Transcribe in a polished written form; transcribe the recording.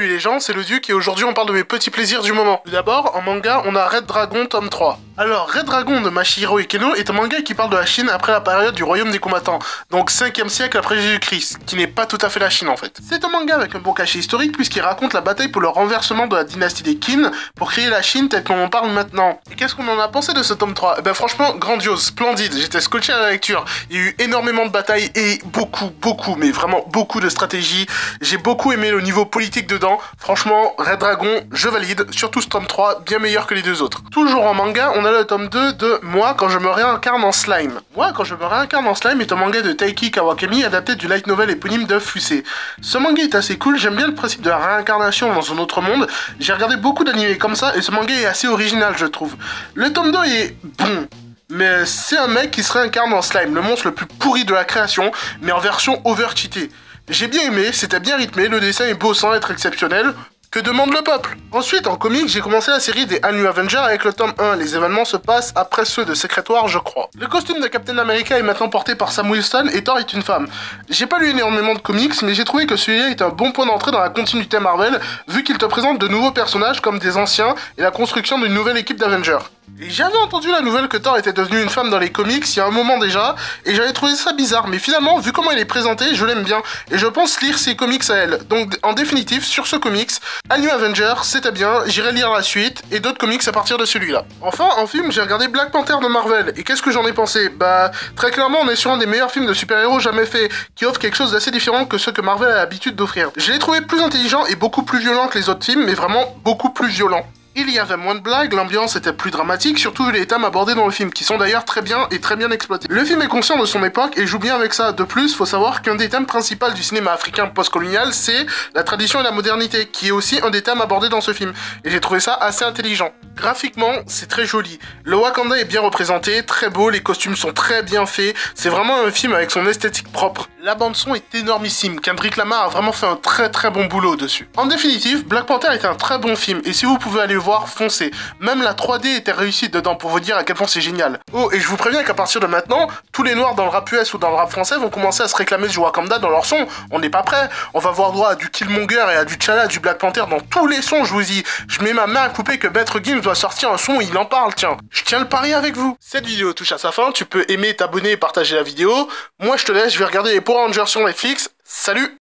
Salut les gens, c'est le Duc et aujourd'hui on parle de mes petits plaisirs du moment. Tout d'abord, en manga, on a Red Dragon tome 3. Alors, Red Dragon de Mashihiro Ikeno est un manga qui parle de la Chine après la période du royaume des combattants, donc 5e siècle après Jésus-Christ, qui n'est pas tout à fait la Chine en fait. C'est un manga avec un bon cachet historique puisqu'il raconte la bataille pour le renversement de la dynastie des Qin pour créer la Chine telle qu'on en parle maintenant. Et qu'est-ce qu'on en a pensé de ce tome 3? Eh ben franchement, grandiose, splendide, j'étais scotché à la lecture. Il y a eu énormément de batailles et beaucoup, mais vraiment beaucoup de stratégies. J'ai beaucoup aimé le niveau politique dedans. Franchement, Red Dragon, je valide, surtout ce tome 3, bien meilleur que les deux autres. Toujours en manga, on a le tome 2 de Moi quand je me réincarne en slime. Moi quand je me réincarne en slime est un manga de Taiki Kawakami adapté du light novel éponyme de Fusei. Ce manga est assez cool, j'aime bien le principe de la réincarnation dans un autre monde. J'ai regardé beaucoup d'animés comme ça et ce manga est assez original je trouve. Le tome 2 est bon. Mais c'est un mec qui se réincarne en slime, le monstre le plus pourri de la création, mais en version over-cheatée. J'ai bien aimé, c'était bien rythmé, le dessin est beau sans être exceptionnel. Que demande le peuple? Ensuite, en comics, j'ai commencé la série des All New Avengers avec le tome 1. Les événements se passent après ceux de Secret War, je crois. Le costume de Captain America est maintenant porté par Sam Wilson et Thor est une femme. J'ai pas lu énormément de comics, mais j'ai trouvé que celui-là est un bon point d'entrée dans la continuité Marvel, vu qu'il te présente de nouveaux personnages comme des anciens et la construction d'une nouvelle équipe d'Avengers. Et j'avais entendu la nouvelle que Thor était devenu une femme dans les comics il y a un moment déjà, et j'avais trouvé ça bizarre, mais finalement, vu comment il est présenté, je l'aime bien, et je pense lire ses comics à elle. Donc, en définitive, sur ce comics, All New Avengers, c'était bien, j'irai lire la suite, et d'autres comics à partir de celui-là. Enfin, en film, j'ai regardé Black Panther de Marvel, et qu'est-ce que j'en ai pensé? Bah, très clairement, on est sur un des meilleurs films de super-héros jamais fait, qui offre quelque chose d'assez différent que ce que Marvel a l'habitude d'offrir. Je l'ai trouvé plus intelligent et beaucoup plus violent que les autres films, mais vraiment beaucoup plus violent. Il y avait moins de blagues, l'ambiance était plus dramatique, surtout vu les thèmes abordés dans le film, qui sont d'ailleurs très bien exploités. Le film est conscient de son époque et joue bien avec ça. De plus, faut savoir qu'un des thèmes principaux du cinéma africain post-colonial, c'est la tradition et la modernité, qui est aussi un des thèmes abordés dans ce film. Et j'ai trouvé ça assez intelligent. Graphiquement, c'est très joli. Le Wakanda est bien représenté, très beau, les costumes sont très bien faits, c'est vraiment un film avec son esthétique propre. La bande-son est énormissime, Kendrick Lamar a vraiment fait un très bon boulot dessus. En définitive, Black Panther est un très bon film, et si vous pouvez aller le voir, foncez. Même la 3D était réussie dedans pour vous dire à quel point c'est génial. Oh, et je vous préviens qu'à partir de maintenant, tous les noirs dans le rap US ou dans le rap français vont commencer à se réclamer du Wakanda dans leur son. On n'est pas prêt. On va avoir droit à du Killmonger et à du T'Challa, du Black Panther dans tous les sons, je vous dis. Je mets ma main à couper que Maître Gims doit sortir un son où il en parle, tiens. Je tiens le pari avec vous. Cette vidéo touche à sa fin, tu peux aimer, t'abonner et partager la vidéo. Moi je te laisse, je vais regarder les Power Rangers sur Netflix. Salut!